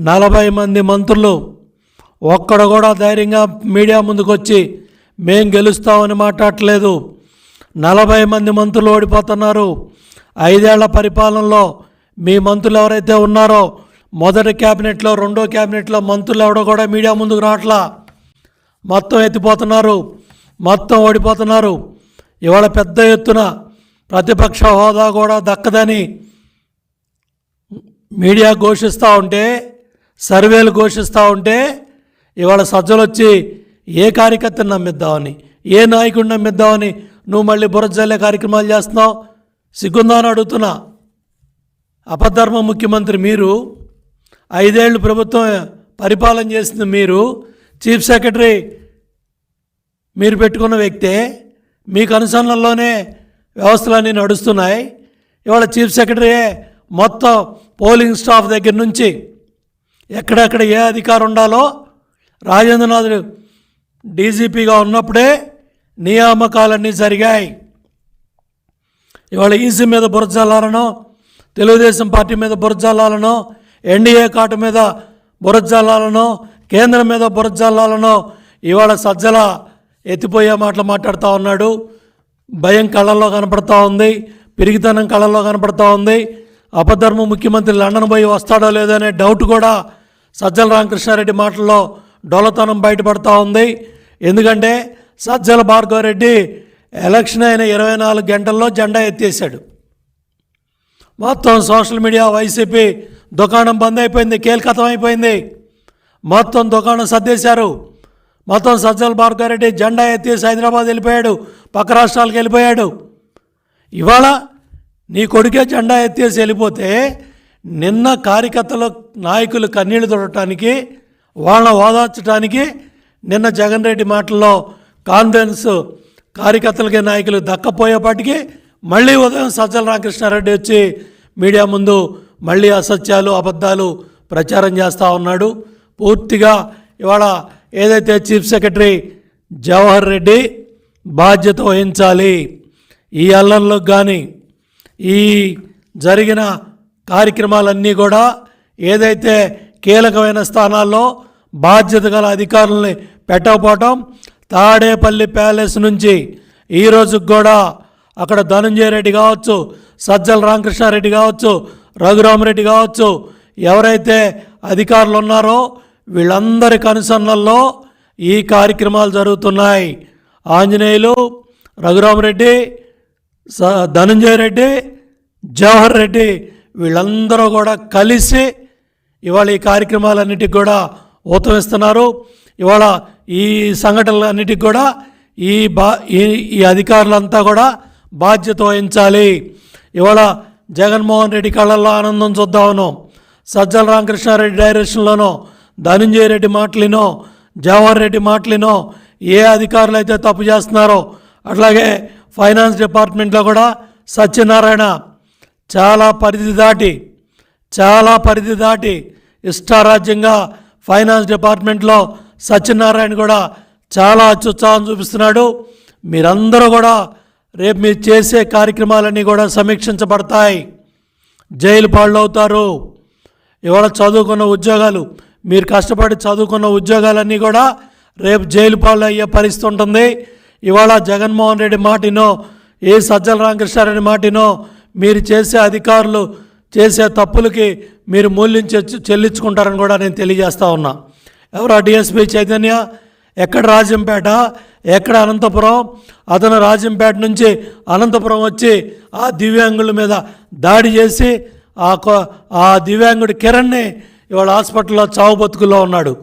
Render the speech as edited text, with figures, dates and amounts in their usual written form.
40 మంది మంత్రులు ఒక్కడు కూడా ధైర్యంగా మీడియా ముందుకు వచ్చి మేం గెలుస్తామని మాట్లాడట్లేదు. 40 మంది మంత్రులు ఓడిపోతున్నారు. 5 ఏళ్ల పరిపాలనలో మీ మంత్రులు ఎవరైతే ఉన్నారో మొదటి క్యాబినెట్లో, రెండో క్యాబినెట్లో మంత్రులు ఎవడో కూడా మీడియా ముందుకు రావట్లా. మొత్తం ఎత్తిపోతున్నారు, మొత్తం ఓడిపోతున్నారు. ఇవాళ పెద్ద ఎత్తున ప్రతిపక్ష హోదా కూడా దక్కదని మీడియా ఘోషిస్తూ ఉంటే, సర్వేలు ఘోషిస్తూ ఉంటే, ఇవాళ సజ్జలు వచ్చి ఏ కార్యకర్తను నమ్మిద్దామని, ఏ నాయకుడిని నమ్మిద్దామని నువ్వు మళ్ళీ బురజల్లే కార్యక్రమాలు చేస్తున్నావు? సిగ్గుందా అని అడుగుతున్నా. అపధర్మ ముఖ్యమంత్రి మీరు, 5 ఏళ్ళు ప్రభుత్వం పరిపాలన చేసింది మీరు, చీఫ్ సెక్రటరీ మీరు పెట్టుకున్న వ్యక్తే, మీకు అనుసరణలోనే వ్యవస్థలన్నీ నడుస్తున్నాయి. ఇవాళ చీఫ్ సెక్రటరీయే మొత్తం పోలింగ్ స్టాఫ్ దగ్గర నుంచి ఎక్కడెక్కడ ఏ అధికారం ఉండాలో రాజేంద్రనాథ్ డీజీపీగా ఉన్నప్పుడే నియామకాలన్నీ జరిగాయి. ఇవాళ ఈసీ మీద బురజల్లాలనో, తెలుగుదేశం పార్టీ మీద బురజల్లాలనో, ఎన్డీఏ కాటు మీద బురజల్లాలనో, కేంద్రం మీద బురజల్లాలనో ఇవాళ సజ్జల ఎత్తిపోయే మాటలు మాట్లాడుతూ ఉన్నాడు. భయం కళ్ళల్లో కనపడతా ఉంది, పిరిగితనం కళ్ళల్లో కనపడతా ఉంది. అపధర్మ ముఖ్యమంత్రి లండన్ పోయి వస్తాడో లేదో అనే డౌట్ కూడా సజ్జల రామకృష్ణారెడ్డి మాటల్లో డొల్లతనం బయటపడతా ఉంది. ఎందుకంటే సజ్జల భార్గవరెడ్డి ఎలక్షన్ అయిన 24 గంటల్లో జెండా ఎత్తేసాడు. మొత్తం సోషల్ మీడియా వైసీపీ దుకాణం బంద్ అయిపోయింది, కీలకతం అయిపోయింది. మొత్తం దుకాణం సర్దేశారు. మొత్తం సజ్జల భార్గవరెడ్డి జెండా ఎత్తేసి హైదరాబాద్ వెళ్ళిపోయాడు, పక్క రాష్ట్రాలకు వెళ్ళిపోయాడు. ఇవాళ నీ కొడుకే జెండా ఎత్తేసి వెళ్ళిపోతే నిన్న కార్యకర్తలు, నాయకులు కన్నీళ్లు తొడటానికి, వాళ్ళని ఓదార్చడానికి నిన్న జగన్ రెడ్డి మాటల్లో కాన్ఫిడెన్స్ కార్యకర్తలకి, నాయకులు దక్కపోయేపాటికి మళ్ళీ ఉదయం సజ్జల రామకృష్ణారెడ్డి వచ్చి మీడియా ముందు మళ్ళీ అసత్యాలు, అబద్ధాలు ప్రచారం చేస్తూ ఉన్నాడు. పూర్తిగా ఇవాళ ఏదైతే చీఫ్ సెక్రటరీ జవహర్ రెడ్డి బాధ్యత వహించాలి. ఈ అల్లర్లకు కానీ, ఈ జరిగిన కార్యక్రమాలన్నీ కూడా ఏదైతే కీలకమైన స్థానాల్లో బాధ్యత గల అధికారులని పెట్టకపోవటం, తాడేపల్లి ప్యాలెస్ నుంచి ఈరోజుకి కూడా అక్కడ ధనంజయ రెడ్డి కావచ్చు, సజ్జల రామకృష్ణారెడ్డి కావచ్చు, రఘురామరెడ్డి కావచ్చు, ఎవరైతే అధికారులు ఉన్నారో వీళ్ళందరి కనుసన్నల్లో ఈ కార్యక్రమాలు జరుగుతున్నాయి. ఆంజనేయులు, రఘురామరెడ్డి, ధనంజయ రెడ్డి, జవహర్ రెడ్డి వీళ్ళందరూ కూడా కలిసి ఇవాళ ఈ కార్యక్రమాలన్నిటికి కూడా ఊతమిస్తున్నారు. ఇవాళ ఈ సంఘటనలన్నిటికి కూడా ఈ అధికారులంతా కూడా బాధ్యత వహించాలి. ఇవాళ జగన్మోహన్ రెడ్డి కళ్ళల్లో ఆనందం చూద్దామనో, సజ్జల రామకృష్ణారెడ్డి డైరెక్షన్లోనో, ధనంజయ రెడ్డి మాటలినో, జవహర్ రెడ్డి మాటలినో ఏ అధికారులు అయితే తప్పు చేస్తున్నారో, అట్లాగే ఫైనాన్స్ డిపార్ట్మెంట్లో కూడా సత్యనారాయణ చాలా పరిధి దాటి ఇష్టారాజ్యంగా ఫైనాన్స్ డిపార్ట్మెంట్లో సత్యనారాయణ కూడా చాలా అత్యుత్సాహం చూపిస్తున్నాడు. మీరందరూ కూడా రేపు మీరు చేసే కార్యక్రమాలన్నీ కూడా సమీక్షించబడతాయి. జైలు పాళ్ళవుతారు. ఇవాళ చదువుకున్న ఉద్యోగాలు, మీరు కష్టపడి చదువుకున్న ఉద్యోగాలన్నీ కూడా రేపు జైలు పాళ్ళు అయ్యే పరిస్థితి ఉంటుంది. ఇవాళ జగన్మోహన్ రెడ్డి మాటినో, ఏ సజ్జల రామకృష్ణారెడ్డి మాటినో మీరు చేసే అధికారులు చేసే తప్పులకి మీరు మూల్యం చెల్లించుకుంటారని కూడా నేను తెలియజేస్తా ఉన్నా. ఎవరు డిఎస్పీ చైతన్య, ఎక్కడ రాజంపేట, ఎక్కడ అనంతపురం, అతను రాజంపేట నుంచి అనంతపురం వచ్చి ఆ దివ్యాంగుల మీద దాడి చేసి ఆ దివ్యాంగుడి కిరణ్ని ఇవాళ హాస్పిటల్లో చావు బతుకుల్లో ఉన్నాడు.